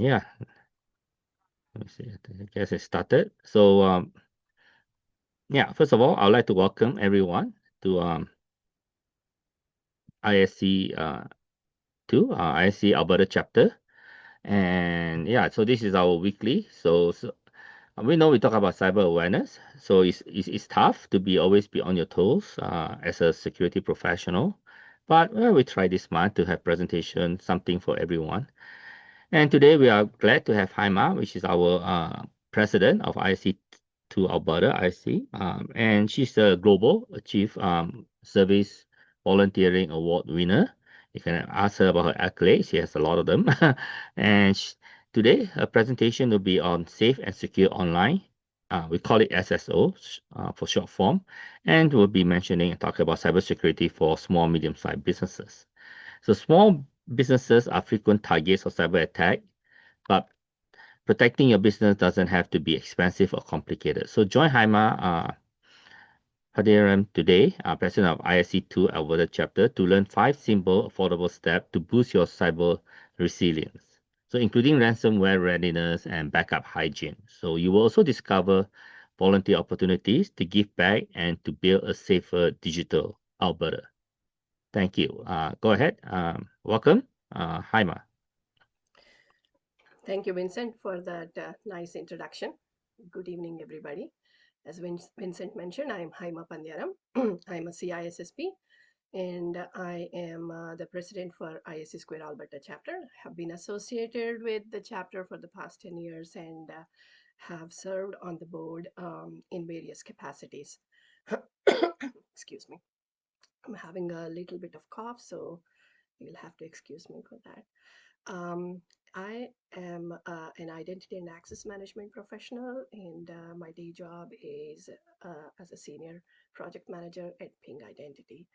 Yeah, let me see. I guess it started. So, yeah, first of all, I'd like to welcome everyone to ISC 2, ISC Alberta Chapter. And yeah, so this is our weekly. So we know we talk about cyber awareness. So it's tough to always be on your toes as a security professional. But well, we try this month to have presentation, something for everyone. And today we are glad to have Hyma, which is our president of ISC2 Alberta, ISC. And she's a global chief service volunteering award winner. You can ask her about her accolades. She has a lot of them. and today her presentation will be on safe and secure online. We call it SSO for short form. And we'll be mentioning and talking about cybersecurity for small, medium-sized businesses. So small businesses are frequent targets of cyber attack, but protecting your business doesn't have to be expensive or complicated. So join Hyma Pandyaram today, president of ISC2 Alberta Chapter, to learn 5 simple, affordable steps to boost your cyber resilience. So including ransomware readiness and backup hygiene. So you will also discover volunteer opportunities to give back and to build a safer digital Alberta. Thank you. Go ahead. Welcome, Hyma. Thank you, Vincent, for that nice introduction. Good evening, everybody. As Vincent mentioned, I am Hyma Pandyaram. I'm a CISSP, and I am the president for ISC2 Alberta Chapter. I have been associated with the chapter for the past 10 years and have served on the board in various capacities. Excuse me. I'm having a little bit of cough, so you'll have to excuse me for that. Um, I am an identity and access management professional, and my day job is as a senior project manager at Ping Identity.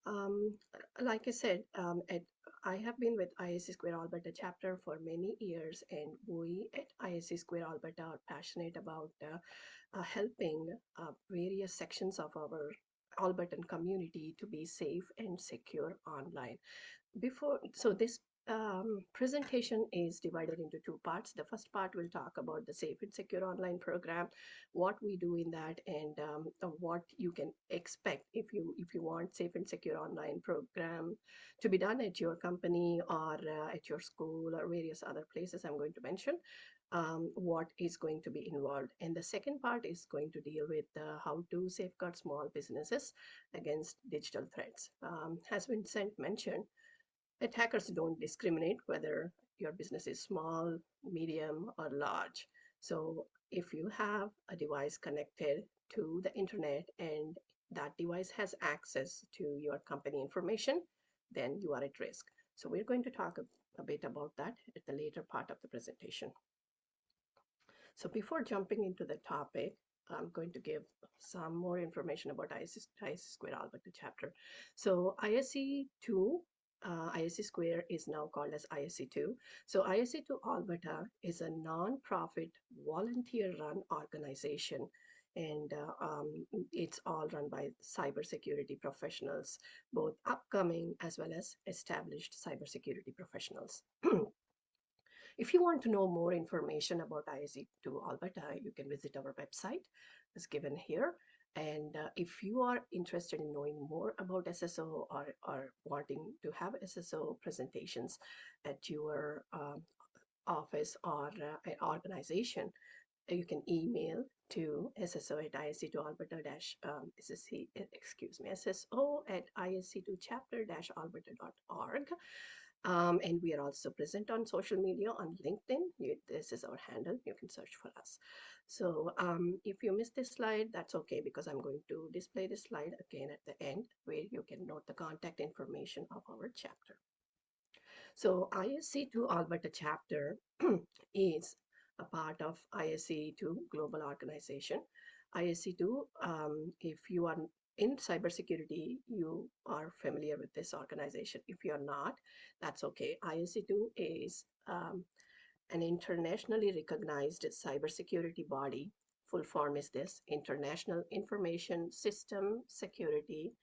Um, like I said, I have been with ISC2 Alberta chapter for many years, and we at ISC2 Alberta are passionate about helping various sections of our Albertan community to be safe and secure online. This presentation is divided into two parts. The first part will talk about the safe and secure online program, what we do in that, and what you can expect if you want safe and secure online program to be done at your company or at your school or various other places I'm going to mention. What is going to be involved, and the second part is going to deal with how to safeguard small businesses against digital threats. As Vincent mentioned, attackers don't discriminate whether your business is small, medium, or large. So if you have a device connected to the internet and that device has access to your company information, then you are at risk. So we're going to talk a bit about that at the later part of the presentation. So before jumping into the topic, I'm going to give some more information about ISC2 Alberta chapter. So ISC2 ISC Square is now called as ISC2. So ISC2 Alberta is a non-profit volunteer-run organization, and it's all run by cybersecurity professionals, both upcoming as well as established cybersecurity professionals. If you want to know more information about ISC2 Alberta, you can visit our website as given here. And if you are interested in knowing more about SSO or wanting to have SSO presentations at your office or organization, you can email to SSO at ISC2 Alberta SSO at ISC2chapter-alberta.org. And we are also present on social media on LinkedIn. This is our handle. You can search for us. So if you missed this slide, that's okay, because I'm going to display this slide again at the end where you can note the contact information of our chapter. So ISC2 Alberta Chapter is a part of ISC2 Global Organization. ISC2, if you are in cybersecurity, you are familiar with this organization. If you're not, that's okay. ISC2 is an internationally recognized cybersecurity body. Full form is this: International Information System Security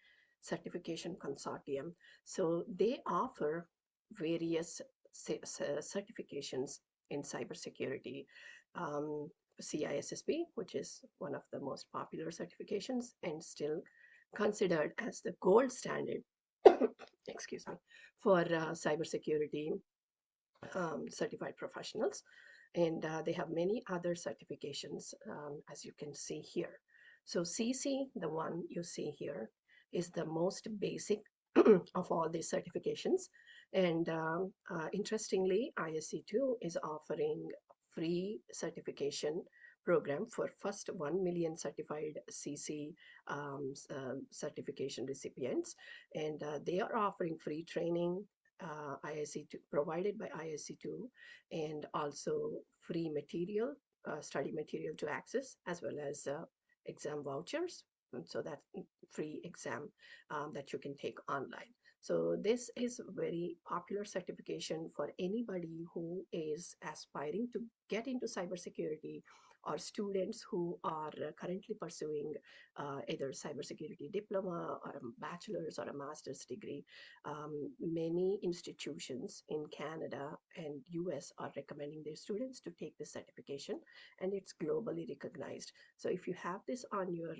Certification Consortium. So they offer various certifications in cybersecurity. Um, CISSP, which is one of the most popular certifications and still considered as the gold standard, excuse me, for cybersecurity certified professionals. And they have many other certifications, as you can see here. So CC, the one you see here, is the most basic of all these certifications. And interestingly, ISC2 is offering free certification program for first 1 million certified CC certification recipients. And they are offering free training, ISC2 provided by ISC2, and also free material, study material to access, as well as exam vouchers. And so that's free exam that you can take online. So this is very popular certification for anybody who is aspiring to get into cybersecurity, or students who are currently pursuing either cybersecurity diploma or a bachelor's or a master's degree. Many institutions in Canada and US are recommending their students to take this certification, and it's globally recognized. So if you have this on your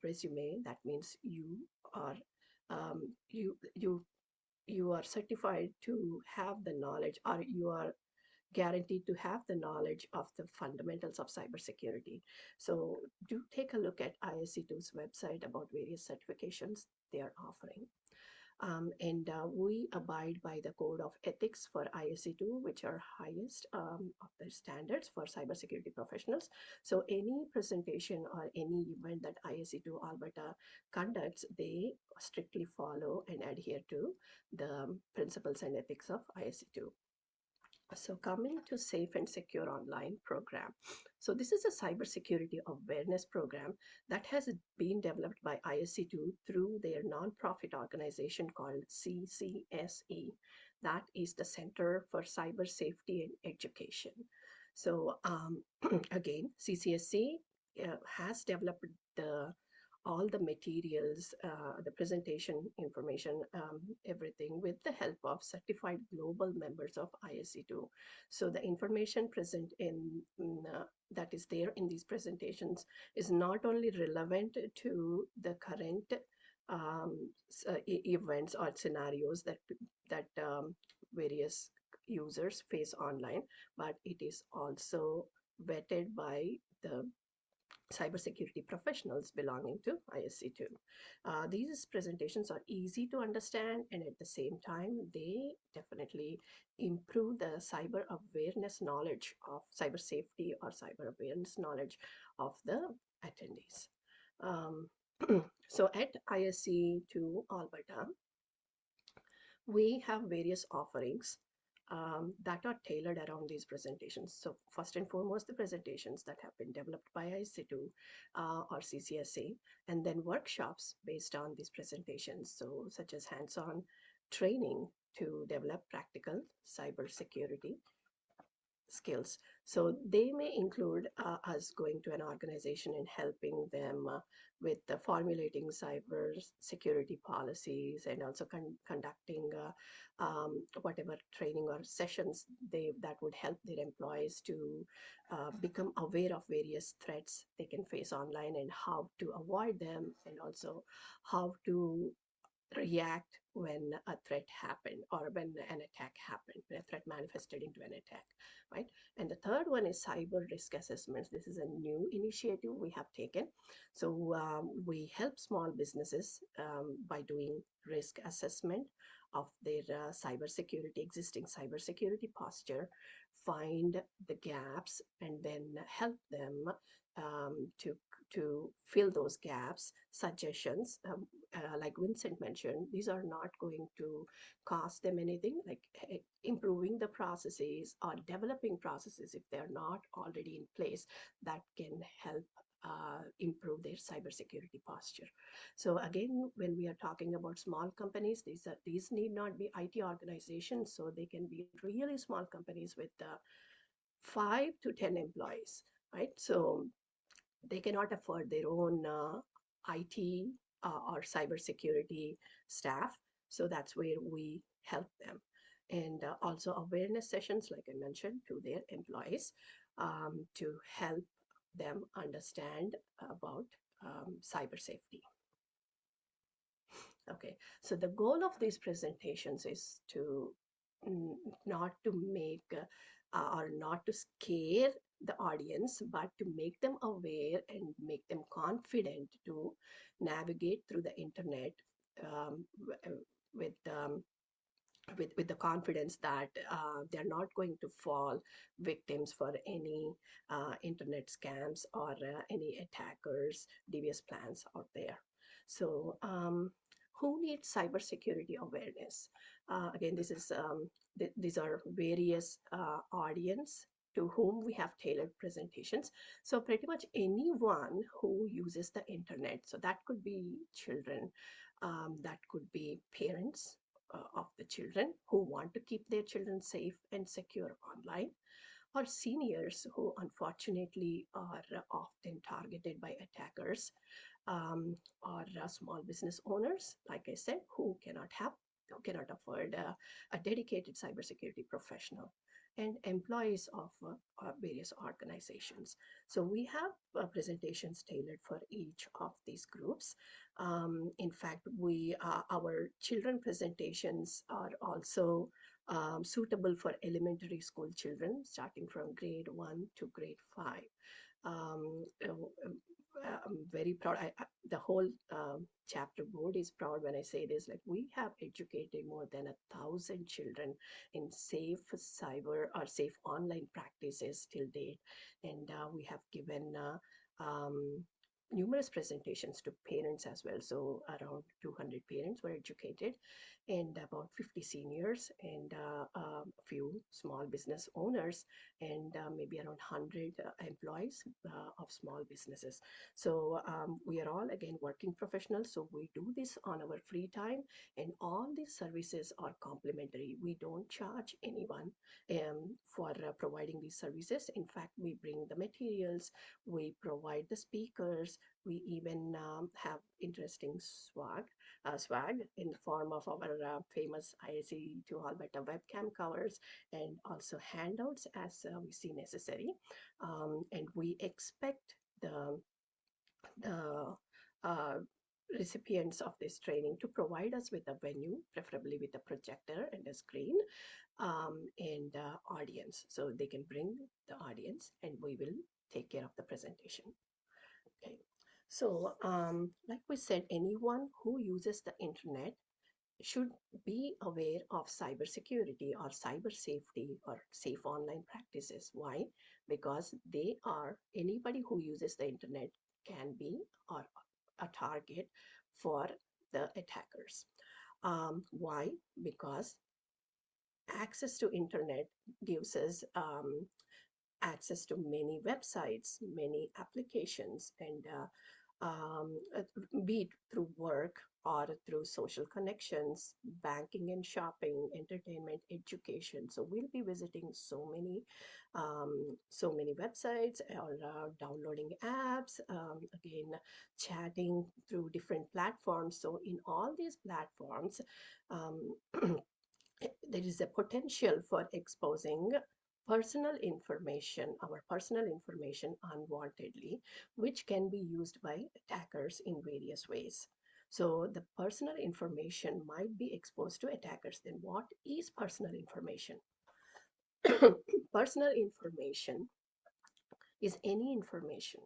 resume, that means are um, you you you are certified to have the knowledge, or you are guaranteed to have the knowledge of the fundamentals of cybersecurity. So do take a look at ISC2's website about various certifications they are offering. And we abide by the code of ethics for ISC2, which are highest of the standards for cybersecurity professionals. So any presentation or any event that ISC2 Alberta conducts, they strictly follow and adhere to the principles and ethics of ISC2. So coming to Safe and Secure Online program. So this is a cybersecurity awareness program that has been developed by ISC2 through their nonprofit organization called CCSE. That is the Center for Cyber Safety and Education. So again, CCSE has developed the all the materials, the presentation information, everything with the help of certified global members of ISC2. So the information present that is there in these presentations is not only relevant to the current events or scenarios that various users face online, but it is also vetted by the cybersecurity professionals belonging to ISC2. These presentations are easy to understand, and at the same time, they definitely improve the cyber awareness knowledge of cyber safety or cyber awareness knowledge of the attendees. Um, so at ISC2 Alberta, we have various offerings that are tailored around these presentations. So first and foremost, the presentations that have been developed by ISC2 or CCSA, and then workshops based on these presentations, so such as hands-on training to develop practical cybersecurity skills. So they may include us going to an organization and helping them with formulating cyber security policies, and also conducting whatever training or sessions that would help their employees to become aware of various threats they can face online and how to avoid them, and also how to react when a threat happened, or when an attack happened, when a threat manifested into an attack, right? And the third one is cyber risk assessments. This is a new initiative we have taken. So we help small businesses by doing risk assessment of their existing cybersecurity posture, find the gaps, and then help them to fill those gaps. Suggestions, like Vincent mentioned, these are not going to cost them anything, like improving the processes or developing processes if they're not already in place, that can help improve their cybersecurity posture. So again, when we are talking about small companies, these need not be IT organizations, so they can be really small companies with 5 to 10 employees, right? So they cannot afford their own IT or cybersecurity staff. So that's where we help them. and also awareness sessions, like I mentioned, to their employees to help them understand about cyber safety. Okay, so the goal of these presentations is to not to make or not to scare the audience, but to make them aware and make them confident to navigate through the internet um, with with the confidence that they're not going to fall victims for any internet scams or any attackers' devious plans out there. So, who needs cybersecurity awareness? Again, this is these are various audience to whom we have tailored presentations. So pretty much anyone who uses the internet. So that could be children, that could be parents, of the children who want to keep their children safe and secure online, or seniors who unfortunately are often targeted by attackers, or small business owners, like I said, who cannot afford a dedicated cybersecurity professional, and employees of various organizations. So we have presentations tailored for each of these groups. In fact, we our children presentations are also suitable for elementary school children, starting from grade 1 to grade 5. I'm very proud. The whole chapter board is proud when I say this. Like, we have educated more than 1,000 children in safe cyber or safe online practices till date, and we have given numerous presentations to parents as well. So around 200 parents were educated, and about 50 seniors, and a few small business owners, and maybe around 100 employees of small businesses. So we are all, again, working professionals. So we do this on our free time, and all these services are complimentary. We don't charge anyone for providing these services. In fact, we bring the materials, we provide the speakers, we even have interesting swag in the form of our famous ISC2 Alberta webcam covers, and also handouts as we see necessary. And we expect the uh, recipients of this training to provide us with a venue, preferably with a projector and a screen, and audience. So they can bring the audience, and we will take care of the presentation. Okay. So, like we said, anyone who uses the internet should be aware of cybersecurity or cyber safety or safe online practices. Why? Because anybody who uses the internet can be or a target for the attackers. Why? Because access to internet gives us access to many websites, many applications, and be it through work or through social connections, banking and shopping, entertainment, education. So we'll be visiting so many websites, or downloading apps, again, chatting through different platforms. So in all these platforms, um, there is a potential for exposing our personal information unwantedly, which can be used by attackers in various ways. So the personal information might be exposed to attackers. Then what is personal information? Personal information is any information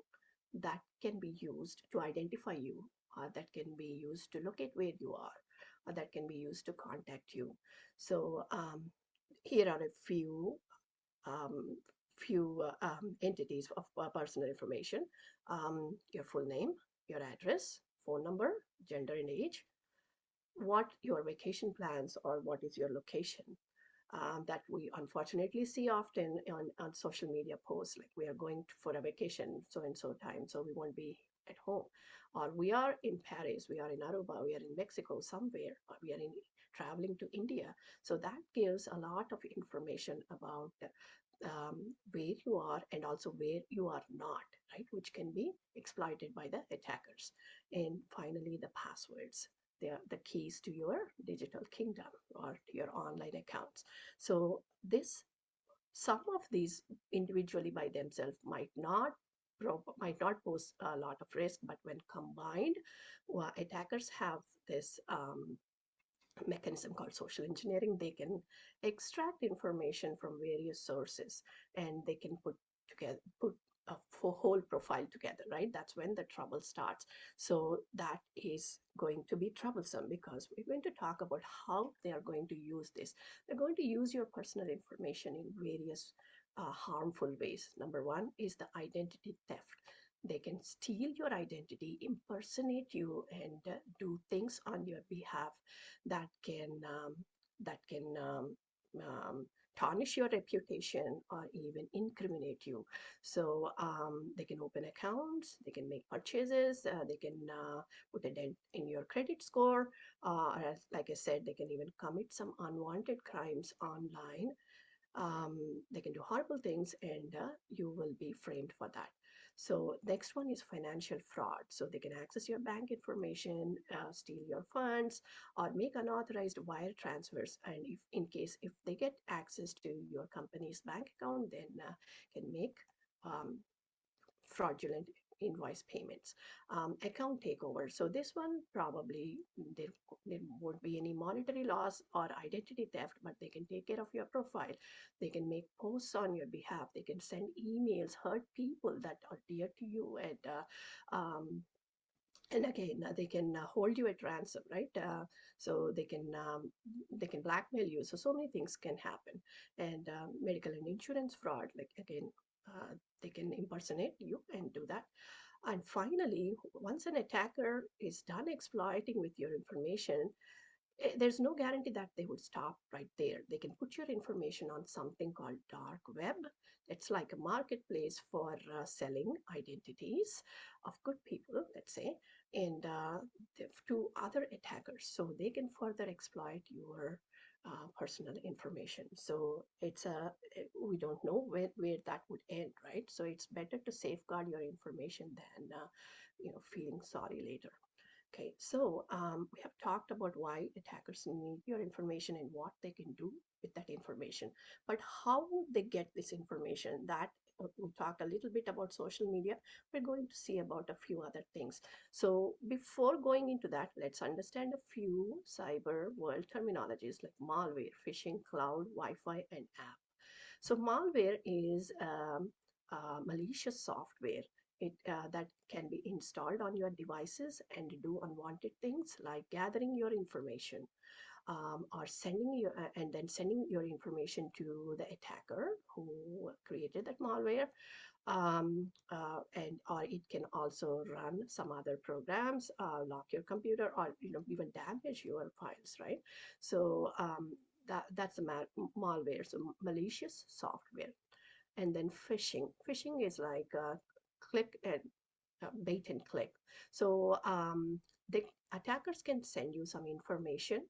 that can be used to identify you, or that can be used to locate where you are, or that can be used to contact you. So here are a um, few entities of personal information: your full name, your address, phone number, gender and age, what your vacation plans, or what is your location. That we unfortunately see often on social media posts, like, we are going for a vacation so and so time, so we won't be at home, or we are in Paris, we are in Aruba, we are in Mexico somewhere, or we are traveling to India. So that gives a lot of information about where you are, and also where you are not, right, which can be exploited by the attackers. And finally, the passwords. the keys to your digital kingdom or to your online accounts. So some of these individually by themselves might not pose a lot of risk, but when combined, attackers have this mechanism called social engineering. They can extract information from various sources, and they can put a whole profile together, right? That's when the trouble starts. So that is going to be troublesome, because we're going to talk about how they are going to use this. They're going to use your personal information in various harmful ways. Number one is the identity theft. They can steal your identity, impersonate you, and do things on your behalf that can tarnish your reputation or even incriminate you. So they can open accounts, they can make purchases, they can put a dent in your credit score. Like I said, they can even commit some unwanted crimes online. They can do horrible things, and you will be framed for that. So next one is financial fraud. So they can access your bank information, steal your funds, or make unauthorized wire transfers. And if they get access to your company's bank account, then can make um, fraudulent invoice payments. Account takeover. So this one probably there won't be any monetary loss or identity theft, but they can take care of your profile. They can make posts on your behalf. They can send emails, hurt people that are dear to you, and again they can hold you at ransom, right? So they can blackmail you. So many things can happen. And medical and insurance fraud, like again, they can impersonate you and do that. And finally, once an attacker is done exploiting with your information, there's no guarantee that they would stop right there. They can put your information on something called dark web. It's like a marketplace for selling identities of good people, let's say, and to other attackers. So they can further exploit your personal information. So we don't know where that would end, right? So it's better to safeguard your information than feeling sorry later. Okay, so we have talked about why attackers need your information and what they can do with that information. But how they get this information, that we talked a little bit about social media. We're going to see about a few other things. So before going into that, let's understand a few cyber world terminologies like malware, phishing, cloud, Wi-Fi, and app. So malware is malicious software that can be installed on your devices and do unwanted things like gathering your information, or sending your information to the attacker who created that malware. And or it can also run some other programs, lock your computer, or even damage your files, right? So that's a malware, so malicious software. And then phishing is like click and bait and click. So the attackers can send you some information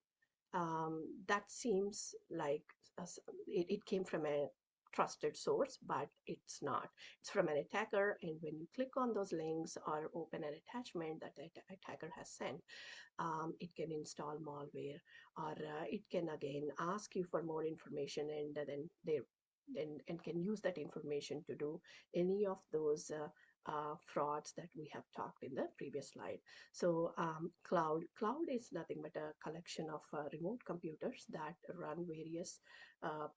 that seems like it came from a trusted source, but it's not. It's from an attacker, and when you click on those links or open an attachment that the attacker has sent, it can install malware, or it can again ask you for more information, and then and can use that information to do any of those frauds that we have talked in the previous slide. So cloud is nothing but a collection of remote computers that run various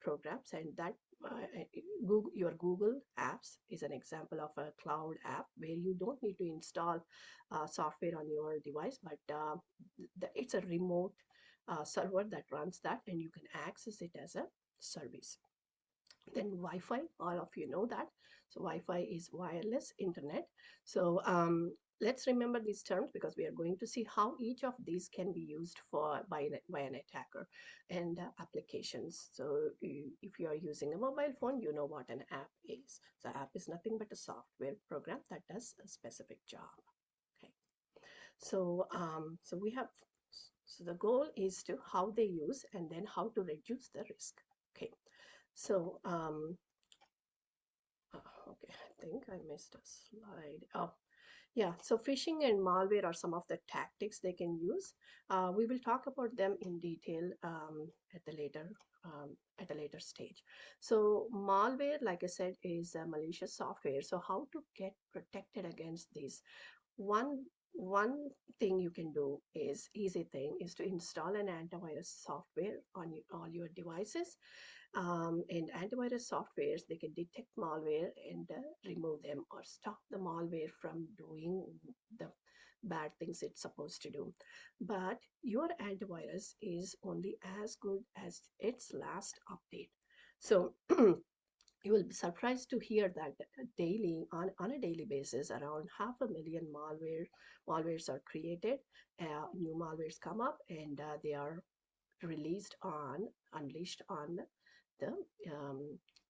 programs, and that your Google apps is an example of a cloud app where you don't need to install software on your device, but it's a remote server that runs that, and you can access it as a service. Then Wi-Fi, all of you know that. So Wi-Fi is wireless internet. So let's remember these terms, because we are going to see how each of these can be used by an attacker, and applications. So if you are using a mobile phone, you know what an app is. So app is nothing but a software program that does a specific job. Okay. So we have, so the goal is to how they use and then how to reduce the risk. Okay. So okay, I think I missed a slide. Oh, Yeah, so phishing and malware are some of the tactics they can use. We will talk about them in detail at a later stage. So malware, like I said, is a malicious software. So how to get protected against these? One thing you can do is easy thing is to install an antivirus software on all your devices, and antivirus softwares, they can detect malware and remove them or stop the malware from doing the bad things it's supposed to do. But your antivirus is only as good as its last update. So you will be surprised to hear that on a daily basis around 500,000 malwares are created. New malwares come up, and they are unleashed on the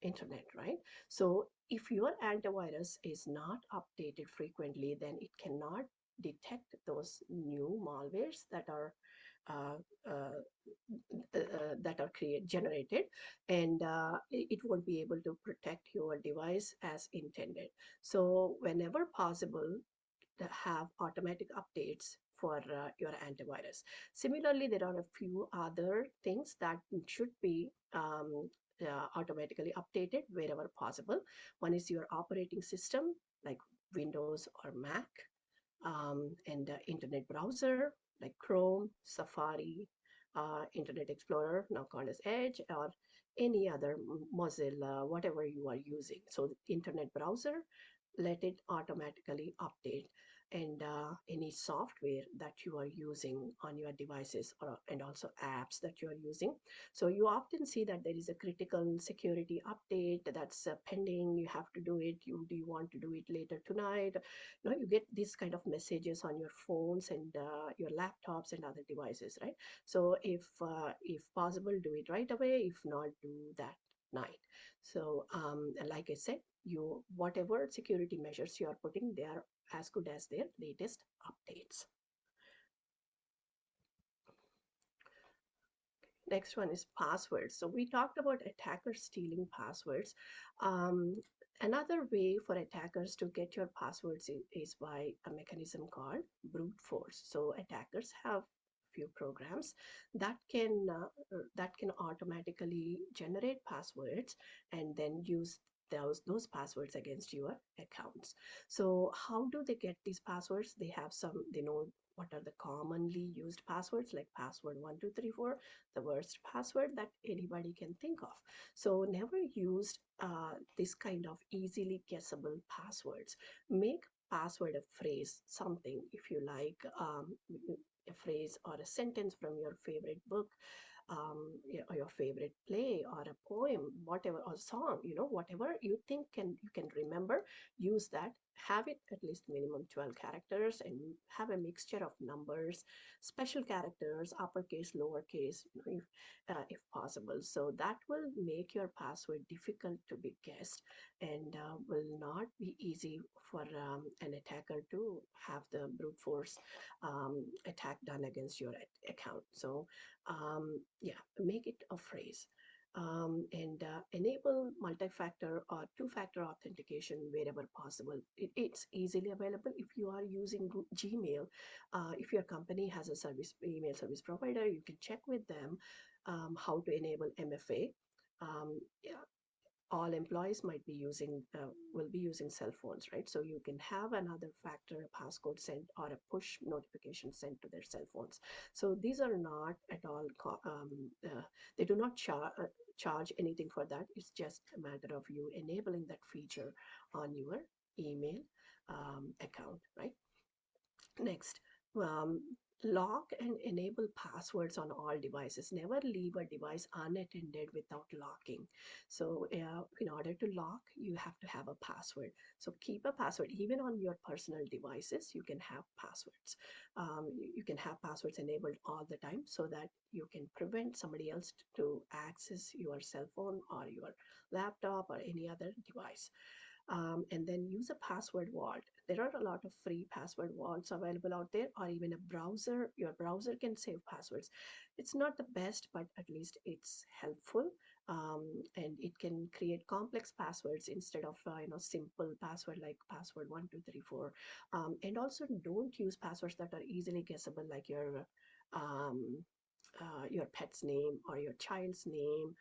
internet, right? So if your antivirus is not updated frequently, then it cannot detect those new malwares uh, uh, that are generated, and it won't be able to protect your device as intended. So whenever possible, to have automatic updates for your antivirus. Similarly, there are a few other things that should be automatically updated wherever possible. One is your operating system, like Windows or Mac, and internet browser like Chrome, Safari, Internet Explorer, now called as Edge, or any other Mozilla, whatever you are using. So, the internet browser, let it automatically update, and any software that you are using on your devices, and also apps that you are using. So you often see that there is a critical security update that's pending. You have to do it. Do you want to do it later tonight? You get these kind of messages on your phones and your laptops and other devices, right? So if possible, do it right away. If not, do that night. So like I said, you whatever security measures you are putting, they are as good as their latest updates. Next one is passwords. So we talked about attackers stealing passwords. Um, Another way for attackers to get your passwords is by a mechanism called brute force. So attackers have few programs that can automatically generate passwords and then use those passwords against your accounts. So how do they get these passwords? They know what are the commonly used passwords, like password 1234, the worst password that anybody can think of. So never use this kind of easily guessable passwords. Make password a phrase, something, if you like, a phrase or a sentence from your favorite book, or your favorite play or a poem, whatever, or song, whatever you think you can remember, use that. Have it at least minimum 12 characters, and have a mixture of numbers, special characters, uppercase, lowercase, if possible. So that will make your password difficult to be guessed, and will not be easy for an attacker to have the brute force attack done against your account. So yeah, make it a phrase. And enable multi-factor or two-factor authentication wherever possible. It's easily available if you are using Gmail. If your company has a email service provider, you can check with them how to enable MFA. Yeah, all employees will be using cell phones, right? So you can have another factor, a passcode sent, or a push notification sent to their cell phones. So these are not at all they do not charge anything for that. It's just a matter of you enabling that feature on your email account, right? Next, um, lock and enable passwords on all devices. Never leave a device unattended without locking. So, in order to lock, you have to have a password. So, keep a password. Even on your personal devices, you can have passwords. You can have passwords enabled all the time so that you can prevent somebody else to access your cell phone or your laptop or any other device. And then use a password vault. There are a lot of free password vaults available out there, or even a browser. Your browser can save passwords. It's not the best, but at least it's helpful. and it can create complex passwords instead of simple password like password 1234. And also don't use passwords that are easily guessable, like um, your pet's name or your child's name,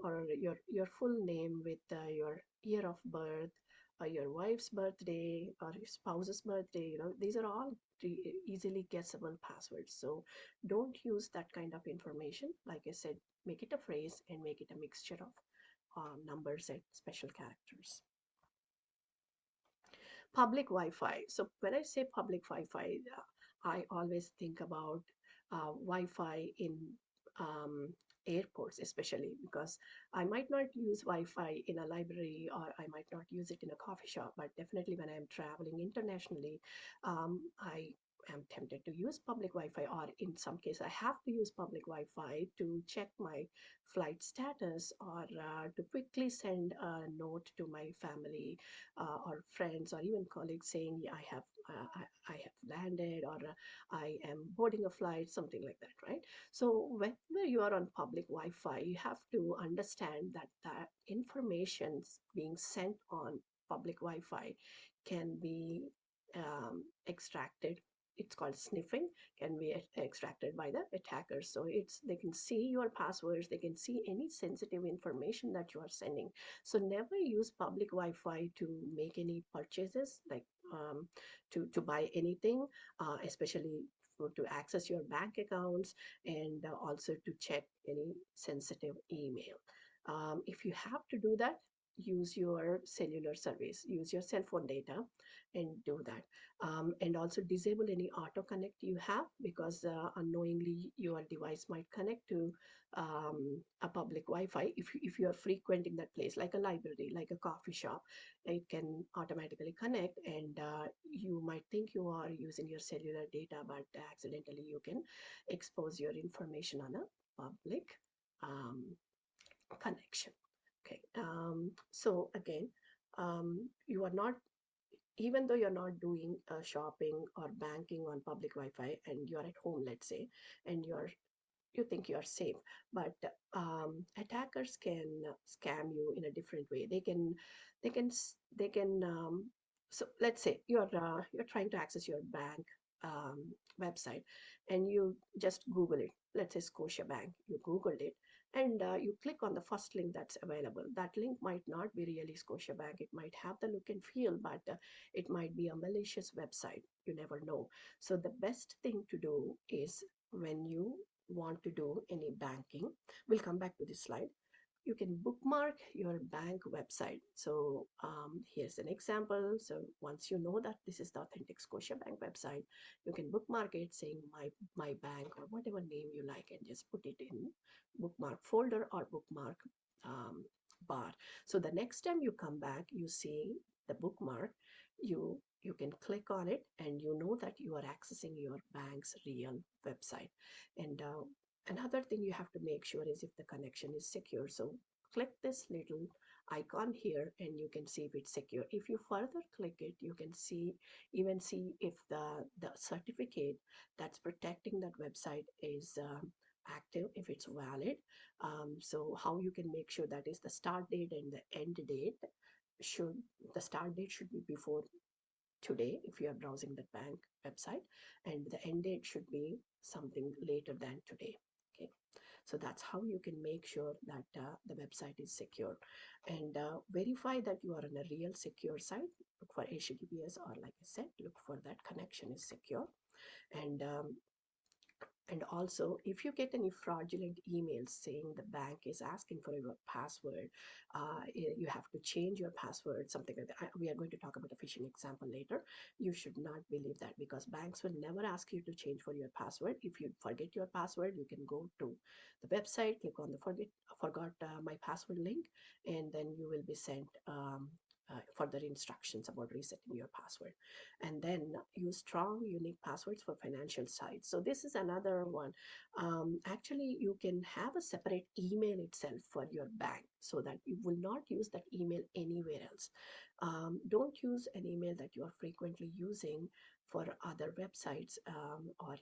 or your full name with your year of birth, or your wife's birthday or your spouse's birthday. These are all easily guessable passwords, so don't use that kind of information. Like I said, make it a phrase and make it a mixture of numbers and special characters. Public Wi-Fi. So when I say public Wi-Fi, I always think about Wi-Fi in um, airports, especially because I might not use Wi-Fi in a library, or I might not use it in a coffee shop, but definitely when I'm traveling internationally, I am tempted to use public Wi-Fi, or in some case I have to use public Wi-Fi to check my flight status, or to quickly send a note to my family or friends or even colleagues saying, yeah, I have landed, or I am boarding a flight, something like that, right? So whenever you are on public Wi-Fi, you have to understand that the information being sent on public Wi-Fi can be extracted. It's called sniffing, can be extracted by the attackers. So they can see your passwords, they can see any sensitive information that you are sending. So never use public Wi-Fi to make any purchases, like to buy anything, especially to access your bank accounts, and also to check any sensitive email. If you have to do that, use your cellular service, use your cell phone data and do that. And also disable any auto connect you have, because unknowingly your device might connect to a public Wi-Fi. If you are frequenting that place, like a library, like a coffee shop, it can automatically connect, and you might think you are using your cellular data, but accidentally you can expose your information on a public um, connection. Okay, so again, you are not, even though you're not doing shopping or banking on public Wi-Fi, and you're at home, let's say, and you think you are safe, but attackers can scam you in a different way. They can so let's say you're trying to access your bank website, and you just Google it. Let's say Scotia Bank, you Googled it, and you click on the first link that's available. That link might not be really Scotia Bank. It might have the look and feel, but it might be a malicious website. You never know. So the best thing to do is, when you want to do any banking, we'll come back to this slide, you can bookmark your bank website. So here's an example. So once you know that this is the authentic Scotiabank website, you can bookmark it saying my bank, or whatever name you like, and just put it in bookmark folder or bookmark um, bar. So the next time you come back, you see the bookmark, you can click on it, and you know that you are accessing your bank's real website. And another thing you have to make sure is if the connection is secure. So click this little icon here, and you can see if it's secure. If you further click it, you can even see if the certificate that's protecting that website is active, if it's valid. So how you can make sure that is the start date and the end date. Should the start date should be before today if you are browsing the bank website, and the end date should be something later than today. Okay, so that's how you can make sure that the website is secure, and verify that you are on a real secure site. Look for HTTPS, or like I said, look for that connection is secure. And also, if you get any fraudulent emails saying the bank is asking for your password, you have to change your password, something like that. We are going to talk about a phishing example later. You should not believe that, because banks will never ask you to change for your password. If you forget your password, you can go to the website, click on the forgot my password link, and then you will be sent further instructions about resetting your password. And then use strong, unique passwords for financial sites. So this is another one. Actually, you can have a separate email itself for your bank, so that you will not use that email anywhere else. Don't use an email that you are frequently using for other websites, or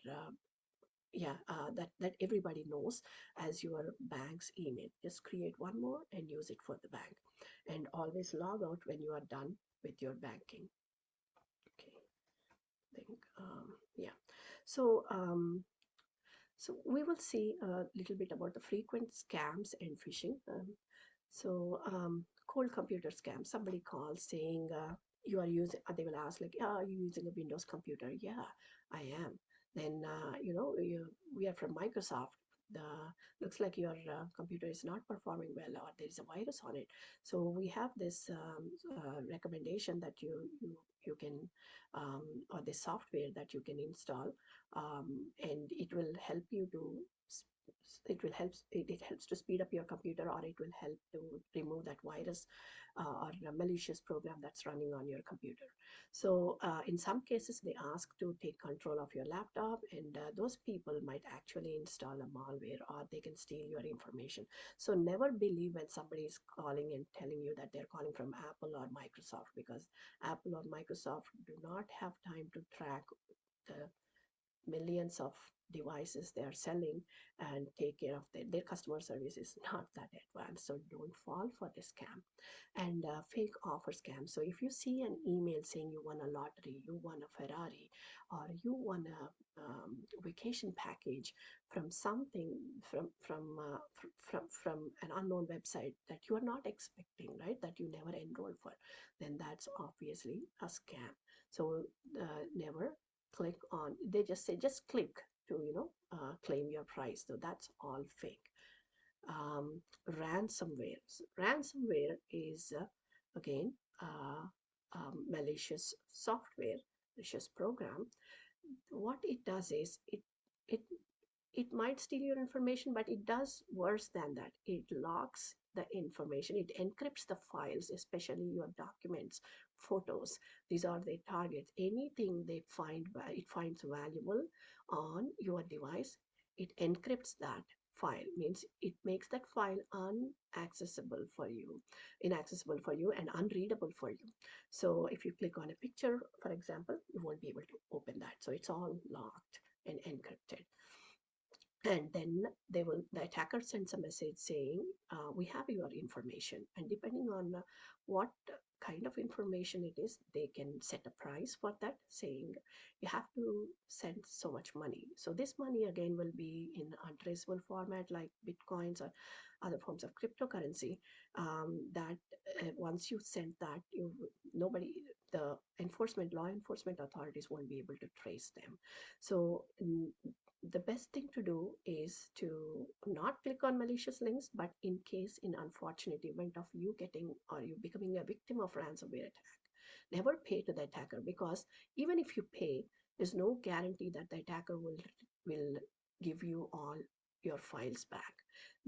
that everybody knows as your bank's email. Just create one more and use it for the bank, and always log out when you are done with your banking. Okay, I think yeah. So so we will see a little bit about the frequent scams and phishing. Cold computer scam. Somebody calls saying you are using. They will ask like, "Are you using a Windows computer?" Yeah, I am. Then we are from Microsoft. The looks like your computer is not performing well, or there is a virus on it. So we have this recommendation that you can or the software that you can install, and it will help you to it helps to speed up your computer, or it will help to remove that virus or a malicious program that's running on your computer. So in some cases they ask to take control of your laptop, and those people might actually install a malware, or they can steal your information. So never believe when somebody is calling and telling you that they're calling from Apple or Microsoft, because Apple or Microsoft do not have time to track the millions of devices they are selling and take care of their customer service is not that advanced. So don't fall for the scam. And fake offer scam. So if you see an email saying you won a lottery, you won a Ferrari, or you won a vacation package from something from an unknown website that you are not expecting, right, that you never enrolled for, then that's obviously a scam. So never click on, they just say just click to claim your prize. So that's all fake. Ransomware. Ransomware is again malicious software, malicious program. What it does is it it might steal your information, but it does worse than that. It locks the information, it encrypts the files, especially your documents, photos. These are their targets. Anything they find, it finds valuable on your device, it encrypts that file, means it makes that file unaccessible for you, inaccessible for you, and unreadable for you. So if you click on a picture, for example, you won't be able to open that. So it's all locked and encrypted. And then the attacker sends a message saying we have your information, and depending on what kind of information it is, they can set a price for that, saying you have to send so much money. So this money again will be in untraceable format like bitcoins or other forms of cryptocurrency, that once you send that, you nobody the law enforcement authorities won't be able to trace them. So the best thing to do is to not click on malicious links, but in case, in unfortunate event of you getting or you becoming a victim of ransomware attack, never pay to the attacker, because even if you pay, there's no guarantee that the attacker will give you all your files back.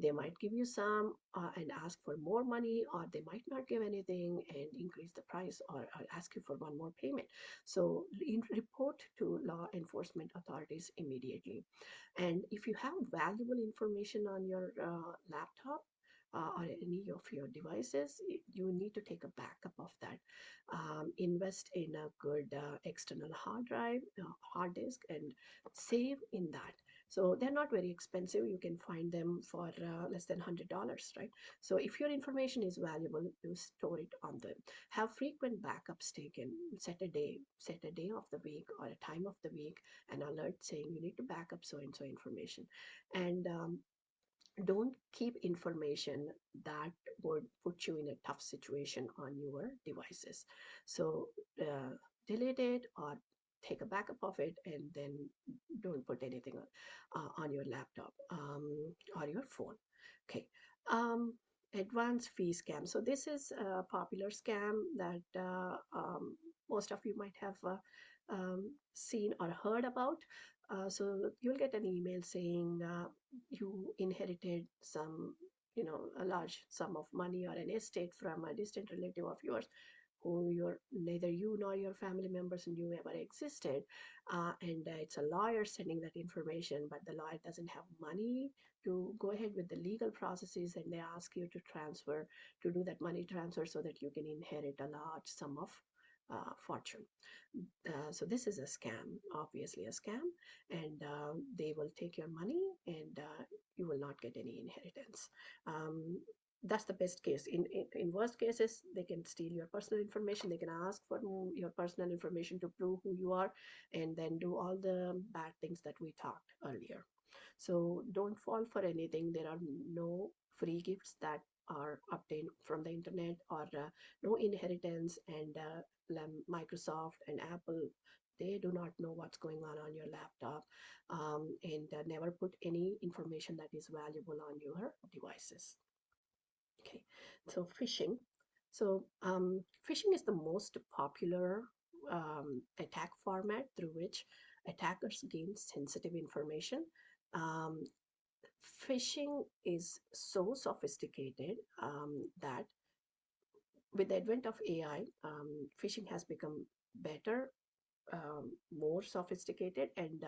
They might give you some and ask for more money, or they might not give anything and increase the price, or ask you for one more payment. So report to law enforcement authorities immediately. And if you have valuable information on your laptop or any of your devices, you need to take a backup of that. Invest in a good external hard drive, hard disk, and save in that. So they're not very expensive. You can find them for less than $100, right? So if your information is valuable, you store it on them. Have frequent backups taken. Set a day of the week or a time of the week, an alert saying you need to back up so and so information. And don't keep information that would put you in a tough situation on your devices. So delete it or take a backup of it, and then don't put anything on your laptop or your phone. Okay. Advanced fee scam. So this is a popular scam that most of you might have seen or heard about. So you'll get an email saying you inherited some, a large sum of money or an estate from a distant relative of yours, who neither you nor your family members knew ever existed. And it's a lawyer sending that information, but the lawyer doesn't have money to go ahead with the legal processes, and they ask you to do that money transfer so that you can inherit a large sum of fortune. So this is a scam, obviously a scam, and they will take your money, and you will not get any inheritance. Um, that's the best case. In worst cases, they can steal your personal information. They can ask for your personal information to prove who you are, and then do all the bad things that we talked earlier. So don't fall for anything. There are no free gifts that are obtained from the internet, or no inheritance. And Microsoft and Apple, they do not know what's going on your laptop, and never put any information that is valuable on your devices. Okay, so phishing. So phishing is the most popular attack format through which attackers gain sensitive information. Um, Phishing is so sophisticated that with the advent of AI, phishing has become better, more sophisticated, and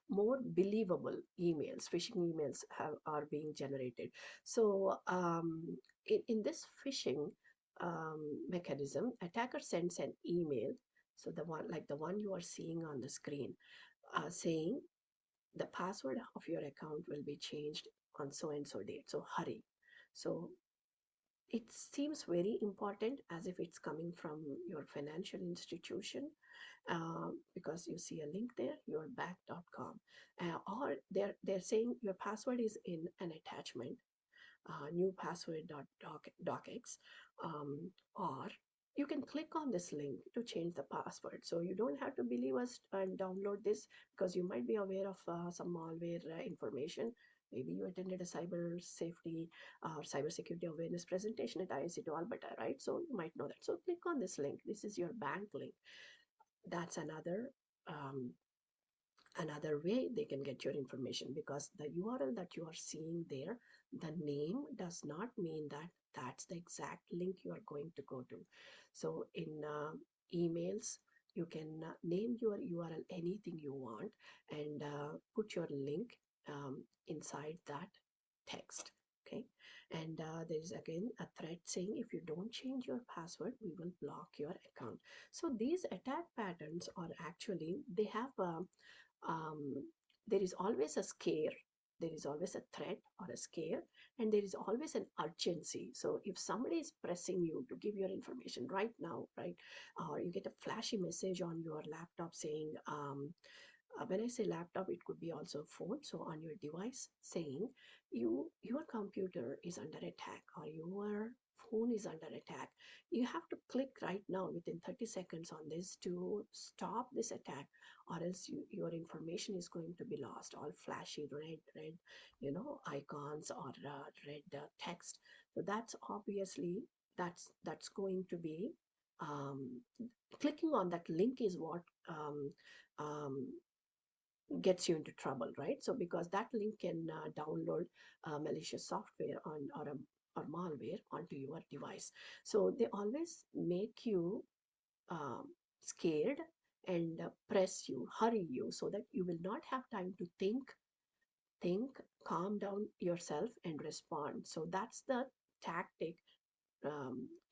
more believable emails. Phishing emails are being generated. So in this phishing mechanism, attacker sends an email. So the one like the one you are seeing on the screen, saying the password of your account will be changed on so and so date. So hurry. So it seems very important, as if it's coming from your financial institution, because you see a link there, yourbank.com, or they're saying your password is in an attachment, new password.docx, or you can click on this link to change the password. So you don't have to believe us and download this, because you might be aware of some malware information. Maybe you attended a cyber safety or cybersecurity awareness presentation at ISC2 Alberta, right? So you might know that. So click on this link. This is your bank link. That's um, another way they can get your information, because the URL that you are seeing there, the name does not mean that that's the exact link you are going to go to. So in emails, you can name your URL anything you want, and put your link inside that text. Okay, and there is again a threat saying, if you don't change your password, we will block your account. So these attack patterns are actually, they have um, there is always a scare, there is always a threat or a scare, and there is always an urgency. So if somebody is pressing you to give your information right now, right, or you get a flashy message on your laptop saying, when I say laptop, it could be also a phone. So on your device saying your computer is under attack, or your phone is under attack, you have to click right now within 30 seconds on this to stop this attack, or else your information is going to be lost. All flashy red icons, or red text. So that's obviously, that's going to be, um, clicking on that link is what um, gets you into trouble, right? So because that link can download malicious software or malware onto your device. So they always make you um, scared, and press you, hurry you, so that you will not have time to think, calm down yourself, and respond. So that's the tactic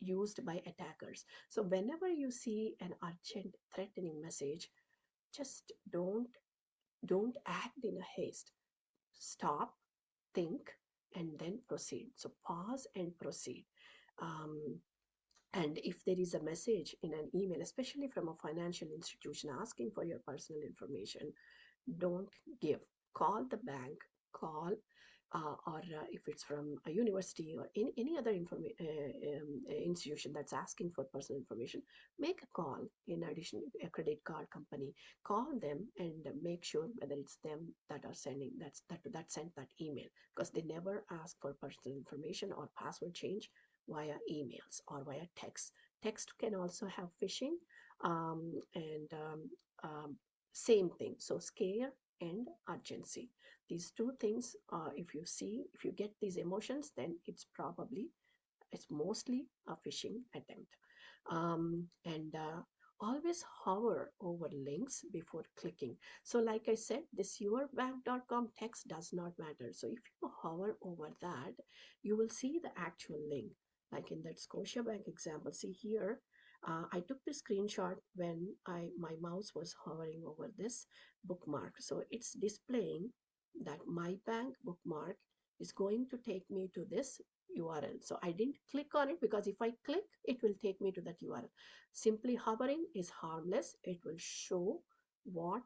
used by attackers. So whenever you see an urgent threatening message, just don't act in a haste. Stop, think, and then proceed. So pause and proceed. Um, and if there is a message in an email, especially from a financial institution asking for your personal information, don't give. Call the bank, call, or if it's from a university or any other institution that's asking for personal information, make a call. In addition, a credit card company, call them and make sure whether it's them that are sending that sent that email, because they never ask for personal information or password change via emails or via text. Text can also have phishing, and same thing. So scare and urgency, these two things, if you get these emotions, then it's mostly a phishing attempt. And always hover over links before clicking. So like I said, this yourbank.com text does not matter. So if you hover over that, you will see the actual link. Like in that Scotiabank example, see here, I took the screenshot when my mouse was hovering over this bookmark. So it's displaying that my bank bookmark is going to take me to this URL. So I didn't click on it because if I click, it will take me to that URL. Simply hovering is harmless. It will show what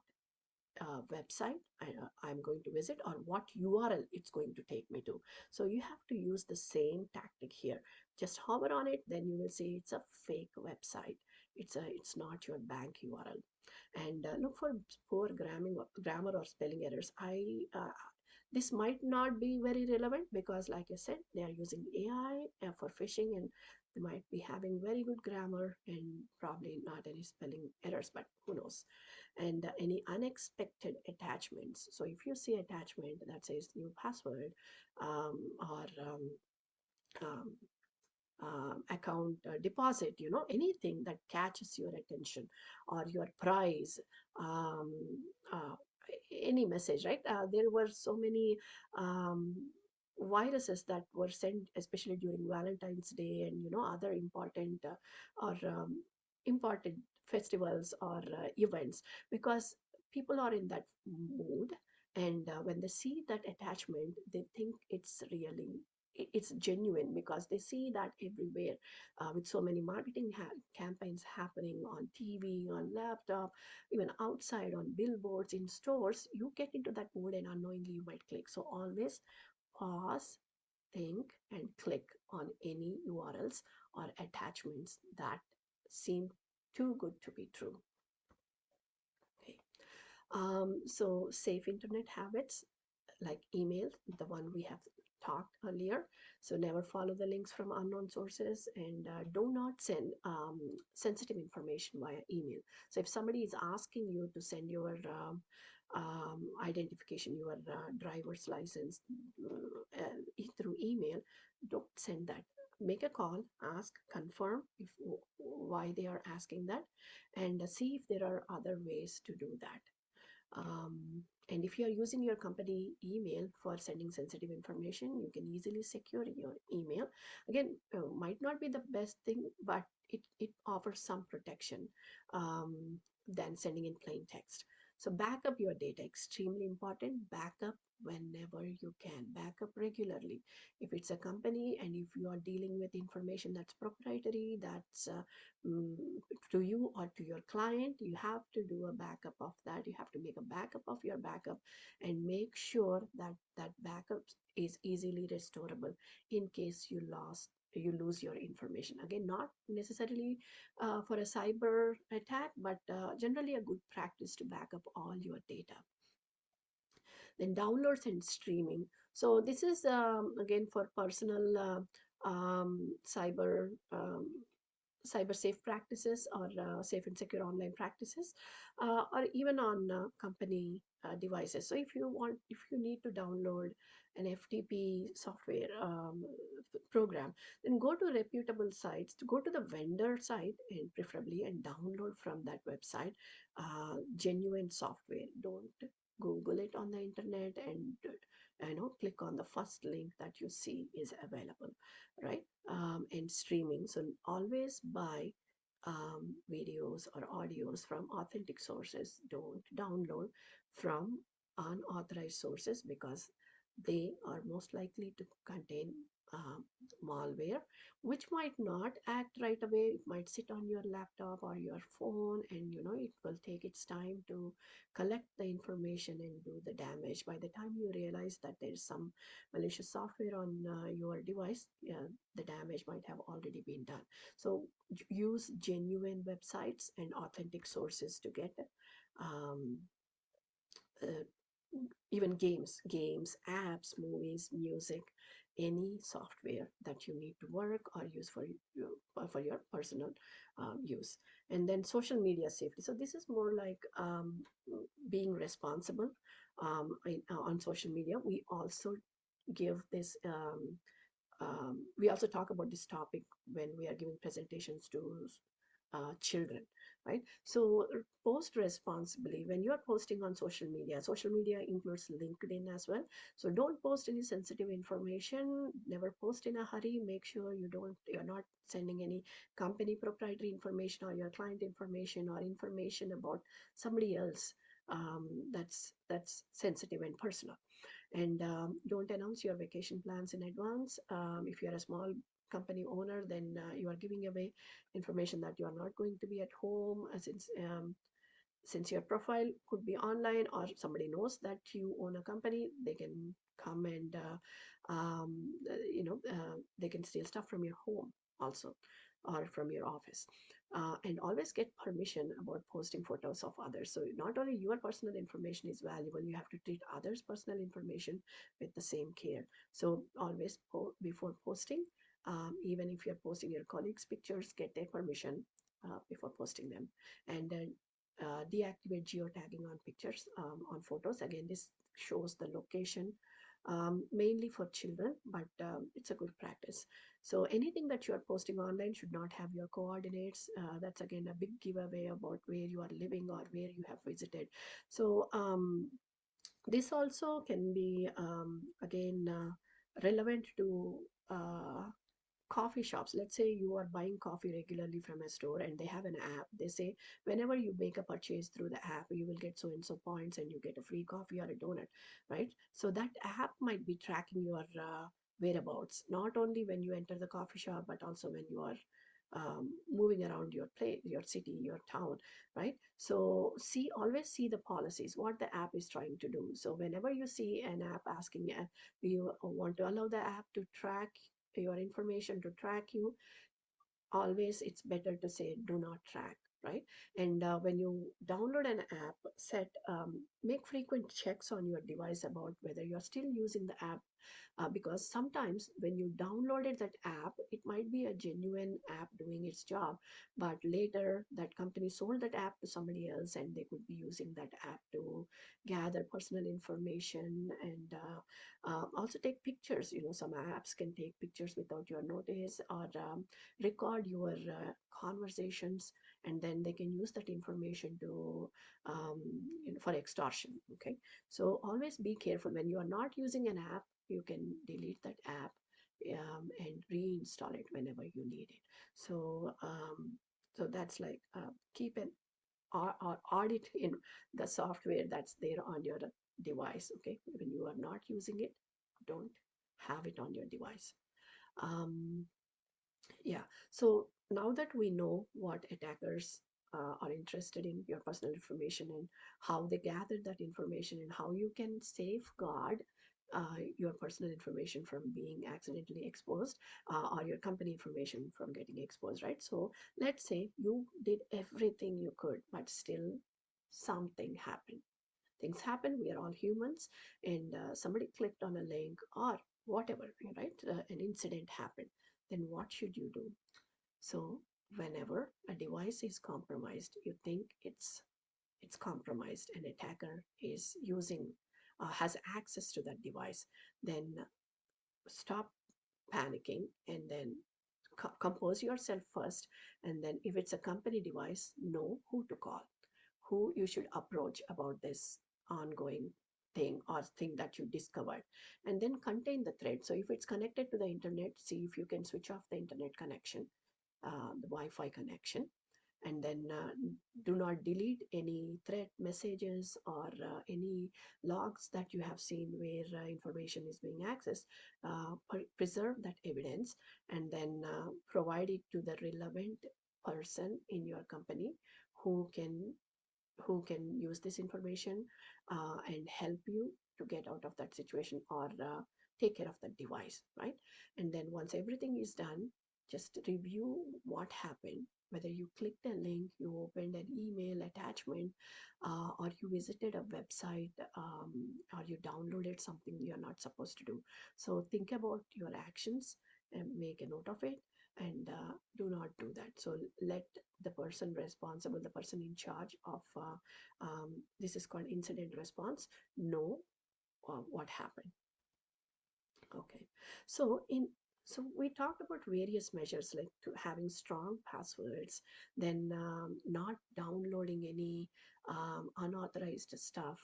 website I'm going to visit or what URL it's going to take me to. So you have to use the same tactic here. Just hover on it, then you will see it's a fake website. It's not your bank URL. And look for poor grammar or spelling errors. This might not be very relevant because, like I said, they are using AI for phishing, and they might be having very good grammar and probably not any spelling errors, but who knows. And any unexpected attachments. So if you see attachment that says new password or um, account deposit, anything that catches your attention, or your price, um, uh, any message, right? There were so many viruses that were sent, especially during Valentine's Day and other or important festivals or events, because people are in that mood, and when they see that attachment, they think it's genuine because they see that everywhere, with so many marketing campaigns happening on TV, on laptop, even outside on billboards, in stores. You get into that mood and unknowingly you might click. So always pause, think, and click on any URLs or attachments that seem too good to be true. Okay. So safe internet habits like email, the one we have talked earlier. So never follow the links from unknown sources, and do not send sensitive information via email. So if somebody is asking you to send your identification, your driver's license through email, don't send that. Make a call, ask, confirm if why they are asking that, and see if there are other ways to do that. And if you are using your company email for sending sensitive information, you can easily secure your email. Again, might not be the best thing, but it offers some protection than sending in plain text. So back up your data, extremely important. Back up whenever you can. Back up regularly. If it's a company and if you are dealing with information that's proprietary, that's mm, to you or to your client, you have to do a backup of that. You have to make a backup of your backup and make sure that that backup is easily restorable in case you lose your information. Again, not necessarily for a cyber attack, but generally a good practice to back up all your data. Then downloads and streaming. So this is again for personal cyber safe practices, or safe and secure online practices, or even on company devices. So if you need to download an FTP software program, then go to reputable sites, to go to the vendor site, and preferably and download from that website genuine software. Don't Google it on the internet and click on the first link that you see is available, right? And streaming. So always buy videos or audios from authentic sources. Don't download from unauthorized sources because they are most likely to contain um, malware, which might not act right away. It might sit on your laptop or your phone, and it will take its time to collect the information and do the damage. By the time you realize that there is some malicious software on your device, the damage might have already been done. So use genuine websites and authentic sources to get um, uh, even games, apps, movies, music, any software that you need to work or use for your personal use. And then social media safety. So this is more like being responsible on social media. We also give this. We also talk about this topic when we are giving presentations to children. right? So post responsibly. When you are posting on social media includes LinkedIn as well. So don't post any sensitive information. Never post in a hurry. Make sure you're not sending any company proprietary information or your client information or information about somebody else, that's sensitive and personal. And don't announce your vacation plans in advance. If you're a small company owner, then you are giving away information that you are not going to be at home, since your profile could be online or somebody knows that you own a company, they can come and they can steal stuff from your home also, or from your office. And always get permission about posting photos of others. So not only your personal information is valuable, you have to treat others personal information with the same care. So always before posting, even if you're posting your colleagues pictures, get their permission before posting them. And deactivate geotagging on pictures, on photos. Again, this shows the location, mainly for children, but it's a good practice. So anything that you are posting online should not have your coordinates. That's again a big giveaway about where you are living or where you have visited. So this also can be, again, relevant to coffee shops. Let's say you are buying coffee regularly from a store and they have an app. They say whenever you make a purchase through the app, you will get so and so points and you get a free coffee or a donut, right? So that app might be tracking your whereabouts, not only when you enter the coffee shop, but also when you are moving around your place, your city, your town, right? So always see the policies, what the app is trying to do. So whenever you see an app asking, you want to allow the app to track your information, to track you, always it's better to say do not track, right? And when you download an app, make frequent checks on your device about whether you're still using the app, because sometimes when you downloaded that app, it might be a genuine app doing its job, but later that company sold that app to somebody else and they could be using that app to gather personal information. And also take pictures. Some apps can take pictures without your notice, or record your conversations, and then they can use that information to for extortion. Okay, so always be careful. When you are not using an app, you can delete that app, and reinstall it whenever you need it. So that's like, keep an or audit in the software that's there on your device. Okay, when you are not using it, don't have it on your device. um, yeah, so now that we know what attackers are interested in your personal information, and how they gather that information, and how you can safeguard your personal information from being accidentally exposed, or your company information from getting exposed, right? So let's say you did everything you could, but still something happened. Things happen, we are all humans, and somebody clicked on a link or whatever, right? An incident happened. Then what should you do? So whenever a device is compromised, you think it's compromised, an attacker is using has access to that device, then stop panicking, and then compose yourself first. And then if it's a company device, know who to call, who you should approach about this ongoing thing or thing that you discovered, and then contain the thread. So if it's connected to the internet, see if you can switch off the internet connection, the Wi-Fi connection, and then do not delete any threat messages or any logs that you have seen where information is being accessed. Preserve that evidence, and then provide it to the relevant person in your company who can use this information and help you to get out of that situation, or take care of the device, right? And then once everything is done, just review what happened, whether you clicked a link, you opened an email attachment, or you visited a website, or you downloaded something you're not supposed to do. So think about your actions and make a note of it, and do not do that. So let the person responsible, the person in charge of this is called incident response, know what happened. Okay, so in So we talked about various measures like to having strong passwords, then not downloading any unauthorized stuff,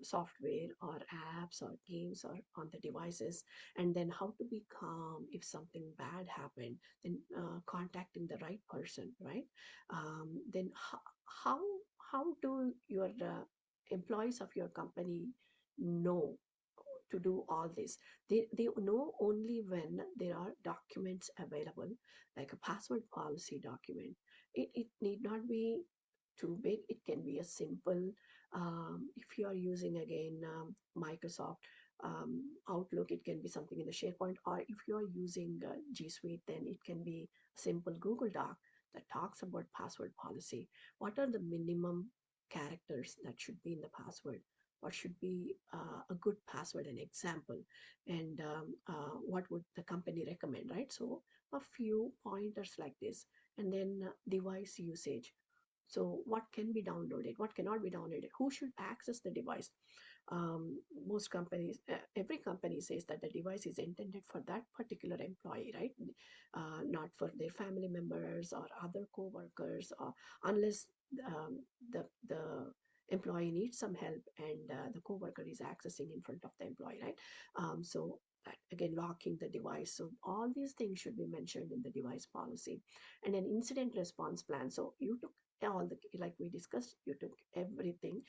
software or apps or games or on the devices, and then how to be calm if something bad happened, then contacting the right person, right? Then how how do your employees of your company know to do all this? They know only when there are documents available, like a password policy document. It need not be too big. It can be a simple, if you are using again Microsoft Outlook, it can be something in the SharePoint, or if you are using G Suite, then it can be a simple Google Doc that talks about password policy. What are the minimum characters that should be in the password? What should be a good password, an example, and what would the company recommend, right? So a few pointers like this. And then device usage. So what can be downloaded, what cannot be downloaded, who should access the device? Most companies, every company says that the device is intended for that particular employee, right? Not for their family members or other co-workers, or unless um, the employee needs some help and the co-worker is accessing in front of the employee, right? So that, again, locking the device. So all these things should be mentioned in the device policy. And an incident response plan. So you took all the, like we discussed, you took everything,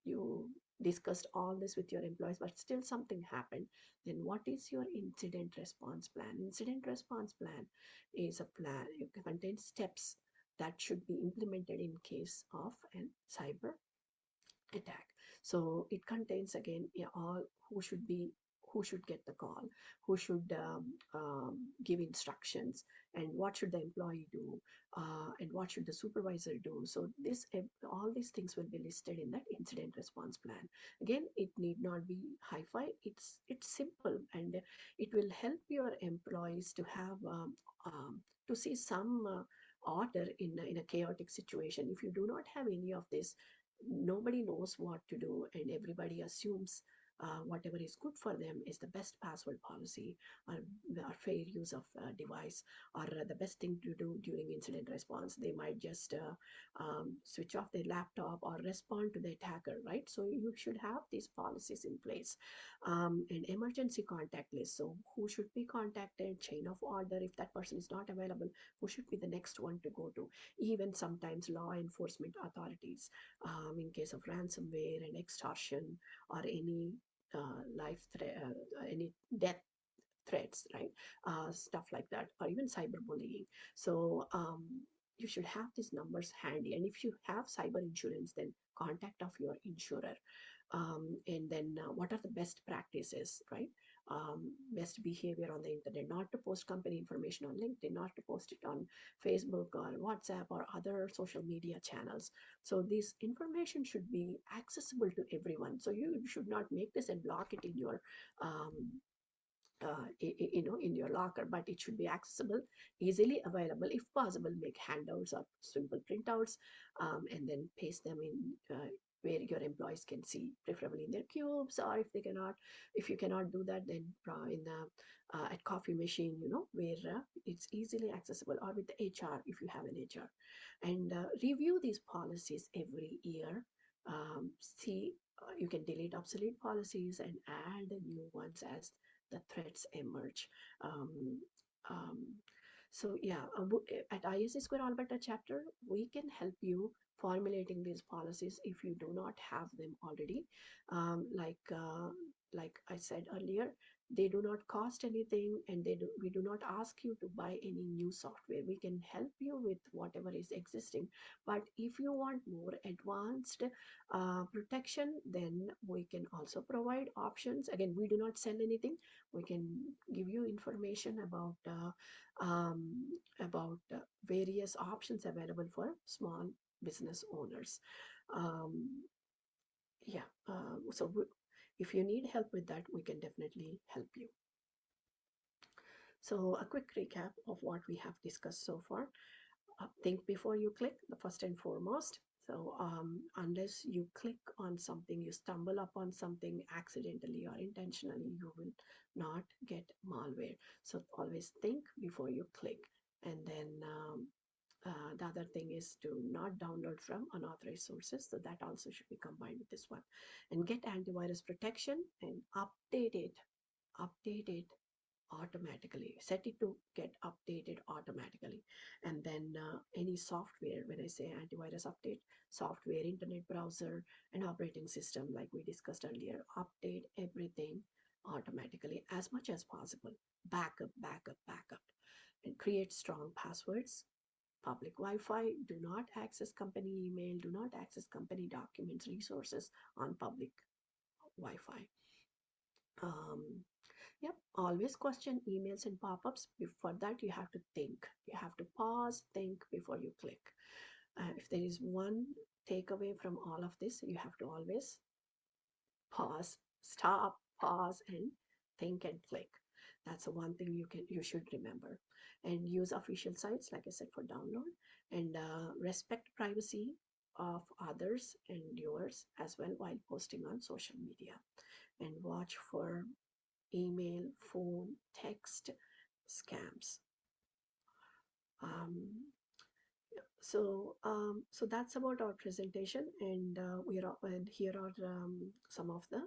you discussed all this with your employees, but still something happened. Then what is your incident response plan? Incident response plan is a plan, it contains steps that should be implemented in case of an cyber attack. So it contains again, yeah, all who should get the call, who should give instructions, and what should the employee do, and what should the supervisor do. So this, all these things will be listed in that incident response plan. Again, it need not be hi-fi. It's simple, and it will help your employees to have to see some order in a chaotic situation. If you do not have any of this, nobody knows what to do, and everybody assumes whatever is good for them is the best password policy, or fair use of device, or the best thing to do during incident response. They might just switch off their laptop or respond to the attacker, right? So you should have these policies in place. And emergency contact list. So who should be contacted, chain of order, if that person is not available, who should be the next one to go to? Even sometimes law enforcement authorities, in case of ransomware and extortion, or any life threat, any death threats, right? Stuff like that, or even cyberbullying. So you should have these numbers handy. And if you have cyber insurance, then contact of your insurer. And then what are the best practices, right? Best behavior on the internet, not to post company information on LinkedIn, not to post it on Facebook or WhatsApp or other social media channels. So this information should be accessible to everyone. So you should not make this and block it in your um, in your locker, but it should be accessible, easily available. If possible, make handouts or simple printouts, and then paste them in where your employees can see, preferably in their cubes, or if they cannot, if you cannot do that, then in the at coffee machine, where it's easily accessible, or with the HR if you have an HR. And review these policies every year. See, you can delete obsolete policies and add new ones as the threats emerge. Um, um, so yeah, at ISC2 Alberta Chapter, we can help you formulating these policies if you do not have them already. Like I said earlier, they do not cost anything, and we do not ask you to buy any new software. We can help you with whatever is existing. But if you want more advanced protection, then we can also provide options. Again, we do not sell anything. We can give you information about various options available for small business owners. Um, yeah, if you need help with that, we can definitely help you. So a quick recap of what we have discussed so far. Think before you click, the first and foremost. So unless you click on something, you stumble upon something accidentally or intentionally, you will not get malware. So always think before you click. And then the other thing is to not download from unauthorized sources. So that also should be combined with this one. And get antivirus protection and update it. Update it automatically. Set it to get updated automatically. And then any software, when I say antivirus update, software, internet browser, and operating system, like we discussed earlier, update everything automatically as much as possible. Backup, backup, backup. And create strong passwords. Public Wi-Fi, do not access company email, do not access company documents, resources on public Wi-Fi. Um, Yep, always question emails and pop-ups. Before that, you have to think. You have to pause, think before you click. If there is one takeaway from all of this, you have to always pause, stop, pause, and think and click. That's the one thing you should remember. And use official sites, like I said, for download. And respect privacy of others and yours as well while posting on social media. And watch for email, phone, text scams. Um, so that's about our presentation, and and here are some of the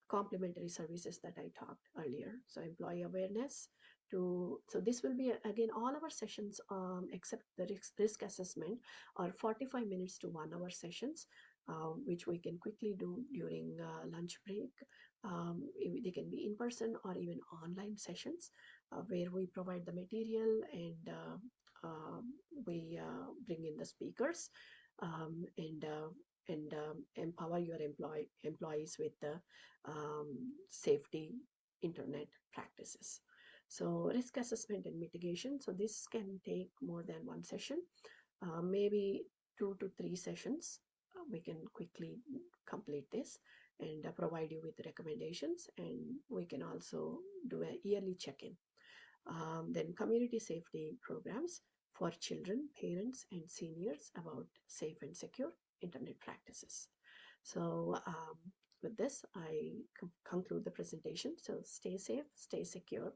complementary services that I talked earlier. So employee awareness so this will be again all our sessions except the risk assessment are 45 minutes to 1 hour sessions, which we can quickly do during lunch break. They can be in person or even online sessions where we provide the material and we bring in the speakers and empower your employees with the safety internet practices. So risk assessment and mitigation. So this can take more than one session, maybe 2 to 3 sessions. We can quickly complete this and provide you with recommendations, and we can also do a yearly check-in. Then community safety programs for children, parents, and seniors about safe and secure internet practices. So with this, I conclude the presentation. So stay safe, stay secure,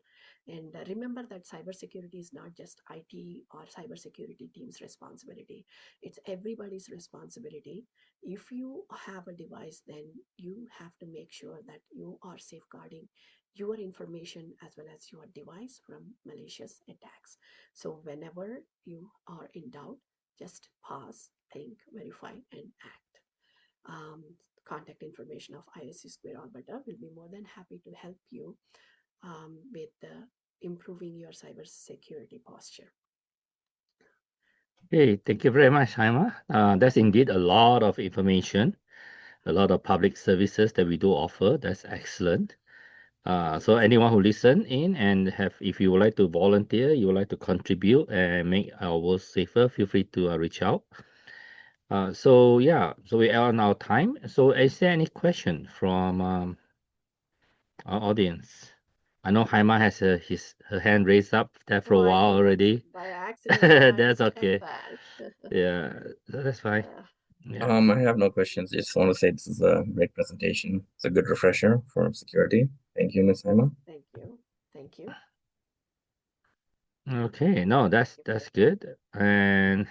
and remember that cybersecurity is not just IT or cybersecurity team's responsibility. It's everybody's responsibility. If you have a device, then you have to make sure that you are safeguarding your information as well as your device from malicious attacks. So whenever you are in doubt, just pause, think, verify, and act. um, Contact information of ISC2 Alberta will be more than happy to help you with improving your cybersecurity posture. Hey, thank you very much, Hyma. That's indeed a lot of information, a lot of public services that we do offer. That's excellent. So anyone who listen in and if you would like to volunteer, you would like to contribute and make our world safer, feel free to reach out. So yeah, so we are on our time. So is there any question from our audience? I know Hyma has her hand raised up there for Oh, a I while know. already. By accident, I That's understand okay. that. Yeah, that's fine. uh, Yeah. I have no questions. Just want to say this is a great presentation. It's a good refresher for security. Thank you, Ms. Hyma. Thank you. Thank you. Okay. No, that's Thank you. that's good. And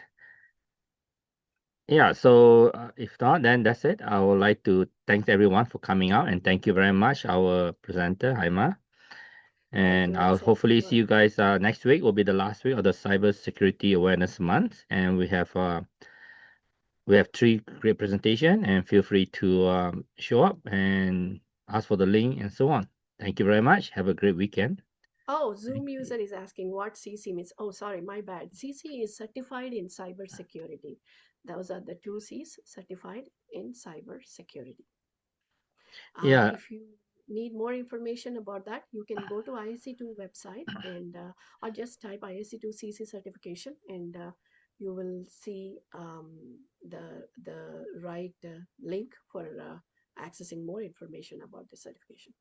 yeah, so if not, then that's it. I would like to thank everyone for coming out and thank you very much, our presenter, Hyma. Thank And you, I'll Vincent. hopefully see you guys next week will be the last week of the Cyber Security Awareness Month. And we have three great presentation and feel free to show up and ask for the link and so on. Thank you very much. Have a great weekend. Oh, Thank Zoom you. user is asking what CC means. Oh, sorry, my bad. CC is certified in cybersecurity. Those are the two C's, certified in cybersecurity. Yeah, If you need more information about that, you can go to ISC2 website and or just type ISC2 CC certification, and you will see the right link for accessing more information about the certification.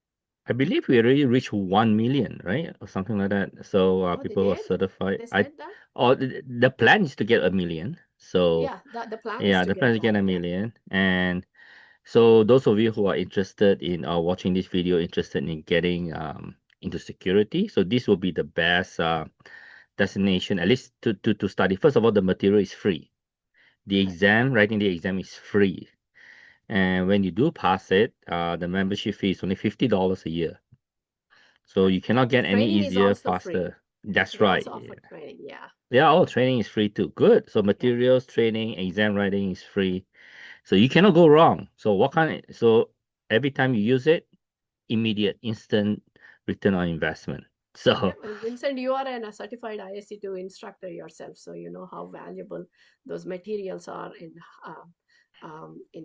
I believe we already reached 1 million, right? Or something like that. So Oh, they people who are did? certified, They said that? or the plan is to get 1 million. So Yeah, the plan is yeah, to the plan get is to get that. a Yeah. million. And so those of you who are interested in watching this video, interested in getting into security, so this will be the best destination, at least to study. First of all, the material is free. The Right. exam, writing the exam is free. And when you do pass it, the membership fee is only $50 a year. So you Right. cannot The get any training is easier, also free. faster. That's They also right. offer training. Yeah. Yeah, all training is free too. Good. So Yeah. materials, training, exam writing is free. So you cannot go wrong. So so every time you use it, immediate, instant return on investment. Yeah, So well, Vincent, you are a certified ISC2 instructor yourself, so you know how valuable those materials are in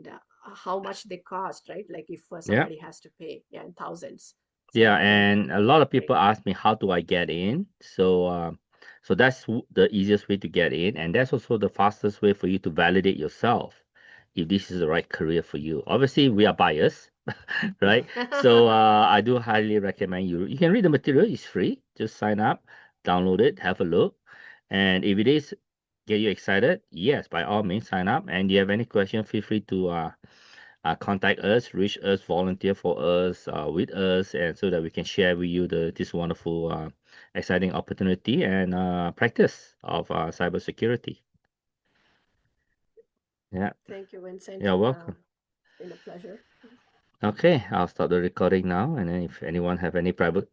the how much they cost, right? Like if yeah. somebody has to pay, yeah, in thousands. Yeah, So and a lot of great. people ask me how do I get in. So that's the easiest way to get in, and that's also the fastest way for you to validate yourself if this is the right career for you. Obviously, we are biased, right? So I do highly recommend you. You can read the material; it's free. Just sign up, download it, have a look, and if it is get you excited, yes, by all means, sign up. And you have any question, feel free to contact us, reach us, volunteer for us, with us, and so that we can share with you this wonderful, exciting opportunity and practice of cybersecurity. Yeah, Thank you, Vincent. you're welcome. It's been a pleasure. Okay, I'll start the recording now, and then if anyone have any private